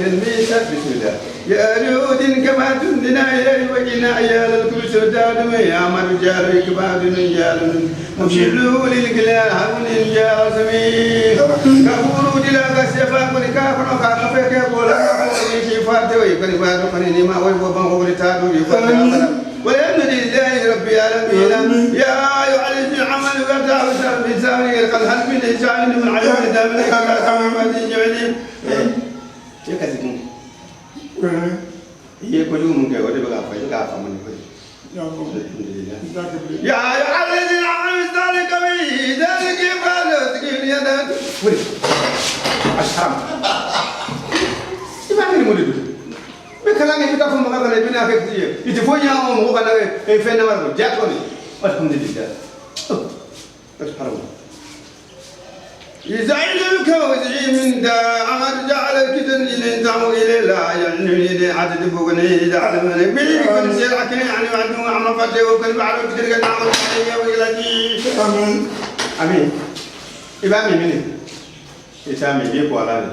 الميسر بسم الله يا جود كما تندنا إليه وجنا عيال الكل سرداد يا مرجال كباد رجال مشلول الكلاب هون الجال سمين كفور دلا كسفا كل كافر كافر كقول في فاتوي كل بار كل ما هو بان هو لتادو يفعل والحمد لله رب العالمين يا يعلم العمل ويرتاح في سامي القلب من إنسان من عيون دامك ما تجعلين يا كذبون هي كل يوم كذا وده بقى من كذا يا يعلم العمل ذلك به ذلك يفعل تقول يا ده ولي أشهر ما عندي مدير بكلامي بتاعكم ما قبل بينا كتير يتفوني يا أم هو كنا فين نمر جاكوني والحمد لله أشهر يزعلك وزعي من دا عمر جعل كذا اللي انتعوا إليه لا يعني اللي عدد بوغني جعل من بيكون سيرك يعني وعنده عمر فتح وكل بعد كثير قد عمل عليه ويلاقي آمين آمين إبامي مني إسامي بيكو على